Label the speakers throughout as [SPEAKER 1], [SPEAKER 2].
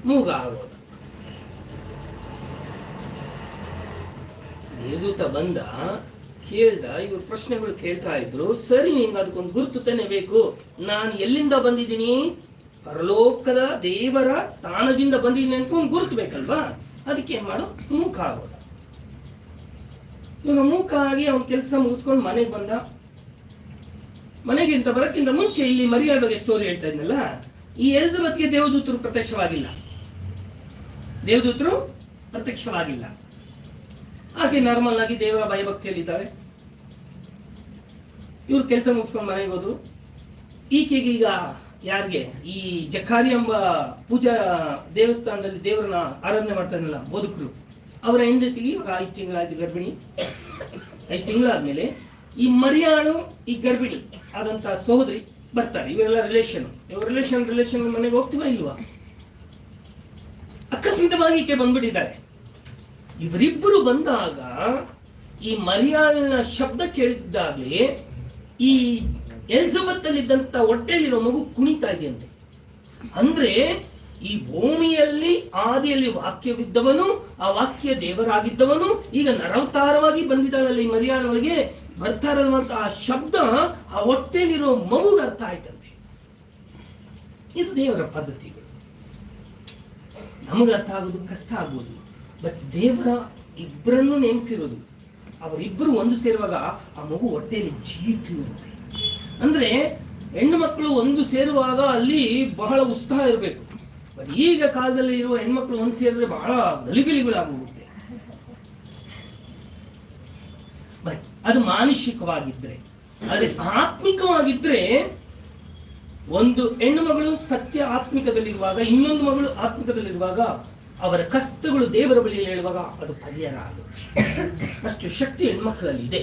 [SPEAKER 1] ಮೂಗ ಆಗೋದು. ದೇವದೂತ ಬಂದ, ಕೇಳ್ದ, ಇವ್ರು ಪ್ರಶ್ನೆಗಳು ಕೇಳ್ತಾ ಇದ್ರು. ಸರಿ, ನಿಂಗೆ ಅದಕ್ಕೊಂದು ಗುರುತು ತಾನೆ ಬೇಕು. ನಾನು ಎಲ್ಲಿಂದ ಬಂದಿದ್ದೀನಿ? ಪರಲೋಕದ ದೇವರ ಸ್ಥಾನದಿಂದ ಬಂದಿದ್ದೀನಿ ಅಂತ ಒಂದು ಗುರುತು ಬೇಕಲ್ವಾ? ಅದಕ್ಕೆ ಏನ್ ಮಾಡು, ಮೂಕ ಆಗೋದು. ಇವಾಗ ಮೂಕ ಆಗಿ ಅವನ ಕೆಲಸ ಮುಗಿಸ್ಕೊಂಡು ಮನೆಗೆ ಬಂದ. ಮನೆಗಿಂತ ಬರಕ್ಕಿಂತ ಮುಂಚೆ ಇಲ್ಲಿ ಮರಿಯಾಳ ಬಗ್ಗೆ ಸ್ಟೋರಿ ಹೇಳ್ತಾ ಇದ್ನಲ್ಲ, ಈ ಎಲಿಜಬೆತ್ಗೆ ದೇವದೂತರು ಪ್ರತ್ಯಕ್ಷವಾಗಿಲ್ಲ. ದೇವದೂತರು ಪ್ರತ್ಯಕ್ಷವಾಗಿಲ್ಲ. ಆಕೆ ನಾರ್ಮಲ್ ಆಗಿ ದೇವರ ಭಯಭಕ್ತಿಯಲ್ಲಿದ್ದಾರೆ. ಇವ್ರು ಕೆಲಸ ಮುಗಿಸ್ಕೊಂಡು ಮನೆಗೆ ಹೋದ್ರು. ಈಕೆಗೆ ಈಗ ಯಾರಿಗೆ, ಈ ಜಕಾರಿ ಎಂಬ ಪೂಜಾ ದೇವಸ್ಥಾನದಲ್ಲಿ ದೇವರನ್ನ ಆರಾಧನೆ ಮಾಡ್ತಾರಲ್ಲ ಬದುಕರು, ಅವರ ಹೆಂಡತಿಗೆ 5 ತಿಂಗಳಾಯ್ತು ಗರ್ಭಿಣಿ. 5 ತಿಂಗಳಾದ್ಮೇಲೆ ಈ ಮರಿಯಾಳು ಈ ಗರ್ಭಿಣಿ ಆದಂತ ಸಹೋದರಿ ಬರ್ತಾರೆ. ಇವರೆಲ್ಲ ರಿಲೇಷನ್ ಮನೆಗೆ ಹೋಗ್ತೀವ ಇಲ್ವಾ? ಅಕಸ್ಮಿತವಾಗಿ ಈಕೆ ಬಂದ್ಬಿಟ್ಟಿದ್ದಾರೆ. ಇವರಿಬ್ಬರು ಬಂದಾಗ ಈ ಮರಿಯಾಳಿನ ಶಬ್ದ ಕೇಳಿದ್ದಾಗಲೇ ಈ ಎಲಿಜಬೆತ್ ಅಲ್ಲಿದ್ದಂತ ಹೊಟ್ಟೆಯಲ್ಲಿರೋ ಮಗು ಕುಣಿತಾ ಇದೆಯಂತೆ. ಅಂದ್ರೆ ಈ ಭೂಮಿಯಲ್ಲಿ ಆದಿಯಲ್ಲಿ ವಾಕ್ಯವಿದ್ದವನು, ಆ ವಾಕ್ಯ ದೇವರಾಗಿದ್ದವನು ಈಗ ನರವತಾರವಾಗಿ ಬಂದಿದ್ದಾಳಲ್ಲ ಈ ಮರಿಯಾಳೊಳಗೆ ಬರ್ತಾರಲ್ವಂತ ಆ ಶಬ್ದ ಆ ಹೊಟ್ಟೆಯಲ್ಲಿರೋ ಮಗುಗೆ ಅರ್ಥ ಆಯ್ತಂತೆ. ಇದು ದೇವರ ಪದ್ಧತಿಗಳು. ನಮಗೆ ಅರ್ಥ ಆಗೋದು ಕಷ್ಟ ಆಗ್ಬೋದು, ಬಟ್ ದೇವರ ಇಬ್ಬರನ್ನು ನೇಮಿಸಿರೋದು. ಅವರಿಬ್ಬರು ಒಂದು ಸೇರುವಾಗ ಆ ಮಗು ಹೊಟ್ಟೆಯಲ್ಲಿ ಜೀತು ಇರುತ್ತೆ. ಅಂದ್ರೆ ಹೆಣ್ಣು ಮಕ್ಕಳು ಒಂದು ಸೇರುವಾಗ ಅಲ್ಲಿ ಬಹಳ ಉತ್ಸಾಹ ಇರಬೇಕು. ಬಟ್ ಈಗ ಕಾಲದಲ್ಲಿ ಇರುವ ಹೆಣ್ಮಕ್ಳು ಒಂದು ಸೇರಿದ್ರೆ ಬಹಳ ಗಲಿಬಿಲಿಗಳಾಗೋಗುತ್ತೆ. ಬಟ್ ಅದು ಮಾನಸಿಕವಾಗಿದ್ರೆ, ಆದ್ರೆ ಆತ್ಮಿಕವಾಗಿದ್ರೆ ಒಂದು ಹೆಣ್ಣು ಮಗಳು ಸತ್ಯ ಆತ್ಮಿಕದಲ್ಲಿರುವಾಗ, ಇನ್ನೊಂದು ಮಗಳು ಆತ್ಮಿಕದಲ್ಲಿರುವಾಗ ಅವರ ಕಷ್ಟಗಳು ದೇವರ ಬಳಿಯಲ್ಲಿ ಹೇಳುವಾಗ ಅದು ಪರಿಹಾರ ಆಗುತ್ತೆ. ಅಷ್ಟು ಶಕ್ತಿ ಹೆಣ್ಮಕ್ಳಲ್ಲಿ ಇದೆ.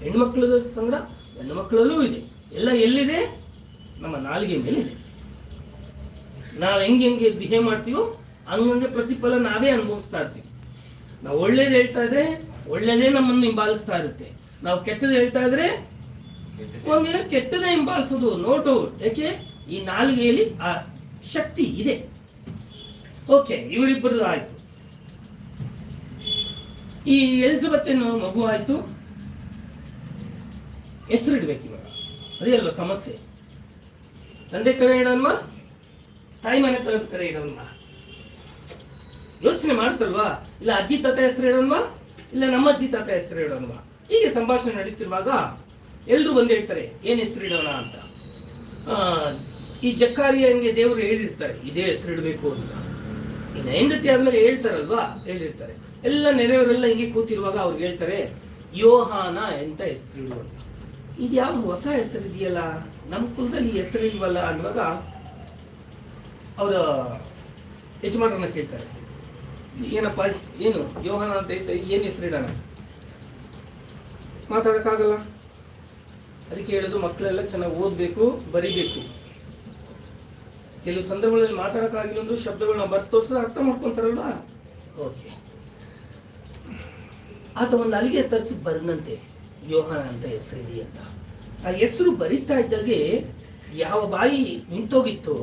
[SPEAKER 1] ಹೆಣ್ಮಕ್ಳ ಸಂಗಡ ಹೆಣ್ಣು ಮಕ್ಕಳಲ್ಲೂ ಇದೆ. ಎಲ್ಲ ಎಲ್ಲಿದೆ? ನಮ್ಮ ನಾಲಿಗೆ ಮೇಲೆ ಇದೆ. ನಾವು ಹೆಂಗೆ ಬಿಹೇವ್ ಮಾಡ್ತೀವೋ ಹಂಗಂಗೆ ಪ್ರತಿಫಲ ನಾವೇ ಅನುಭವಿಸ್ತಾ ಇರ್ತೀವಿ. ನಾವು ಒಳ್ಳೇದು ಹೇಳ್ತಾ ಇದ್ರೆ ಒಳ್ಳೇದೇ ನಮ್ಮನ್ನು ಹಿಂಬಾಲಿಸ್ತಾ ಇರುತ್ತೆ. ನಾವು ಕೆಟ್ಟದ್ದು ಹೇಳ್ತಾ ಇದ್ರೆ ಒಂದಿನ ಕೆಟ್ಟದೇ ಹಿಂಬಾಲಿಸೋದು. ನೋಟು ಯಾಕೆ? ಈ ನಾಲಿಗೆಯಲ್ಲಿ ಆ ಶಕ್ತಿ ಇದೆ. ಓಕೆ, ಇವರಿಬ್ಬರದು ಆಯ್ತು. ಈ ಎಲಿಜಬೆತ್ ಮಗು ಆಯ್ತು. ಹೆಸರಿಡ್ಬೇಕು ಇವಾಗ. ಅದೇ ಅಲ್ವಾ ಸಮಸ್ಯೆ. ತಂದೆ ಕಡೆ ಇಡೋನ್ವಾ, ತಾಯಿ ಮನೆ ತರದ ಕಡೆ ಇಡೋನ್ವಾ? ಯೋಚನೆ ಮಾಡ್ತಲ್ವಾ? ಇಲ್ಲ ಅಜ್ಜಿ ತಾತ ಹೆಸರು ಇಡೋನ್ವಾ, ಇಲ್ಲ ನಮ್ಮ ಅಜ್ಜಿ ತಾತ ಹೆಸರು ಇಡೋನ್ವಾ? ಹೀಗೆ ಸಂಭಾಷಣೆ ನಡೀತಿರುವಾಗ ಎಲ್ರು ಬಂದು ಹೇಳ್ತಾರೆ ಏನ್ ಹೆಸರು ಇಡೋಣ ಅಂತ. ಈ ಜಕ್ಕಾರಿಯನ್ಗೆ ದೇವರು ಹೇಳಿರ್ತಾರೆ ಇದೇ ಹೆಸರು ಇಡಬೇಕು ಅಂತ. ಇನ್ನು ಹೆಂಡತಿ ಆದ್ಮೇಲೆ ಹೇಳಿರ್ತಾರೆ. ಎಲ್ಲ ನೆರೆಯವರೆಲ್ಲ ಹಿಂಗೆ ಕೂತಿರುವಾಗ ಅವ್ರಿಗೆ ಹೇಳ್ತಾರೆ ಯೋಹಾನ ಎಂತ ಹೆಸರು ಇಡುವಂತ. ಇದು ಯಾವ್ದು ಹೊಸ ಹೆಸರು ಇದೆಯಲ್ಲ, ನಮ್ಮ ಕುಲದಲ್ಲಿ ಈ ಹೆಸರು ಇಲ್ವಲ್ಲ ಅನ್ನುವಾಗ ಅವರ ಯಜಮಾನರನ್ನ ಕೇಳ್ತಾರೆ, ಏನಪ್ಪ ಏನು ಯೋಹಾನ ಅಂತ ಏನ್ ಹೆಸರು ಇಡೋಣ? ಮಾತಾಡಕ್ಕಾಗಲ್ಲ. ಅದಕ್ಕೆ ಹೇಳೋದು ಮಕ್ಕಳೆಲ್ಲ ಚೆನ್ನಾಗಿ ಓದ್ಬೇಕು, ಬರಿಬೇಕು. ಕೆಲವು ಸಂದರ್ಭಗಳಲ್ಲಿ ಮಾತಾಡಕ್ಕಾಗಿಲ್ಲ ಅಂದ್ರೂ ಶಬ್ದಗಳನ್ನ ಬರ್ತೋರ್ಸ ಅರ್ಥ ಮಾಡ್ಕೊಂತಾರಲ್ವಾ? ಓಕೆ, ಆತ ಒಂದು ಅಲ್ಲಿಗೆ ತರಿಸಿ ಬರೆದಂತೆ ಯೋಹಾನ ಅಂತ ಹೆಸರಿದೆ ಅಂತ. ಆ ಹೆಸರು ಬರಿತಾ ಇದ್ದಾಗೆ ಯಾವ ಬಾಯಿ ನಿಂತೋಗಿತ್ತೋ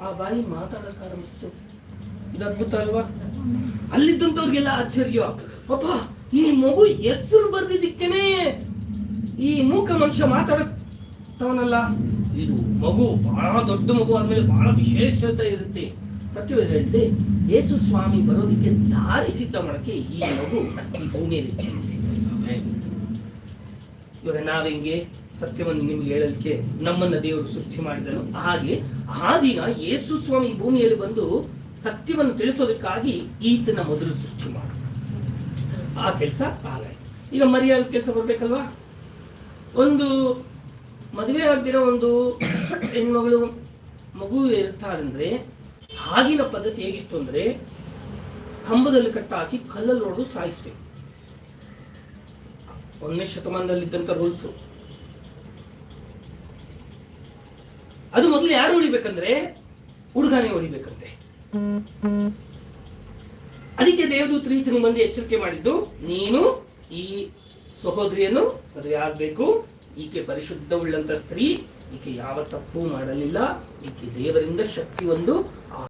[SPEAKER 1] ಆ ಬಾಯಿ ಮಾತಾಡಕ್ ಆರಂಭಿಸ್ತು. ಇದು ಅದ್ಭುತ ಅಲ್ವಾ? ಅಲ್ಲಿದ್ದಂಥವ್ರಿಗೆಲ್ಲ ಆಶ್ಚರ್ಯ. ಪಾಪ, ಈ ಮಗು ಹೆಸರು ಬರ್ದಿದ್ದಕ್ಕೇನೆ ಈ ಮೂಕ ಮನುಷ್ಯ ಮಾತಾಡಕ್ತವನಲ್ಲ. ಇದು ಮಗು ಬಹಳ ದೊಡ್ಡ ಮಗು ಆದ್ಮೇಲೆ ಬಹಳ ವಿಶೇಷತೆ ಇರುತ್ತೆ. ಸತ್ಯವೇದ ಹೇಳಿದೆ, ಯೇಸು ಸ್ವಾಮಿ ಬರೋದಕ್ಕೆ ದಾರಿ ಸಿದ್ಧ ಮಾಡಕ್ಕೆ ಈ ಮಗು ಈ ಭೂಮಿಯಲ್ಲಿ ಜನಿಸಿದೆ. ಇವಾಗ ನಾವೆಂಗೆ ಸತ್ಯವನ್ನು ನಿಮ್ಗೆ ಹೇಳಲಿಕ್ಕೆ ನಮ್ಮನ್ನ ದೇವರು ಸೃಷ್ಟಿ ಮಾಡಿದನು, ಹಾಗೆ ಆ ದಿನ ಯೇಸು ಸ್ವಾಮಿ ಭೂಮಿಯಲ್ಲಿ ಬಂದು ಸತ್ಯವನ್ನು ತಿಳಿಸೋದಕ್ಕಾಗಿ ಈತನ ಮೊದಲು ಸೃಷ್ಟಿ ಮಾಡ. ಆ ಕೆಲಸ ಆಗಾಯ್ತು. ಈಗ ಮರಿಯಾಳ ಕೆಲಸ ಬರ್ಬೇಕಲ್ವಾ? ಒಂದು ಮದುವೆ ಆಗ್ದಿರೋ ಒಂದು ಹೆಣ್ಮಗಳು ಮಗು ಇರ್ತಾರಂದ್ರೆ ಆಗಿನ ಪದ್ಧತಿ ಹೇಗಿತ್ತು ಅಂದ್ರೆ ಕಂಬದಲ್ಲಿ ಕಟ್ಟ ಹಾಕಿ ಕಲ್ಲಲ್ಲಿ ಹೊಡೆದು ಸಾಯಿಸ್ಬೇಕು. 1ನೇ ಶತಮಾನದಲ್ಲಿದ್ದಂತ ರೂಲ್ಸ್ ಅದು. ಮೊದಲು ಯಾರು ಹೊಡಿಬೇಕಂದ್ರೆ ಹುಡುಗನೇ ಹೊಡಿಬೇಕಂತೆ. ಅದಕ್ಕೆ ದೇವದೂತರು ಈತನ ಮಂದಿ ಎಚ್ಚರಿಕೆ ಮಾಡಿದ್ದು, ನೀನು ಈ ಸಹೋದರಿಯನ್ನು ಮದುವೆ ಆಗ್ಬೇಕು, ಈಕೆ ಪರಿಶುದ್ಧವುಳ್ಳಂತ ಸ್ತ್ರೀ, ಈಕೆ ಯಾವ ತಪ್ಪು ಮಾಡಲಿಲ್ಲ. ಈಕೆ ದೇವರಿಂದ ಶಕ್ತಿ ಒಂದು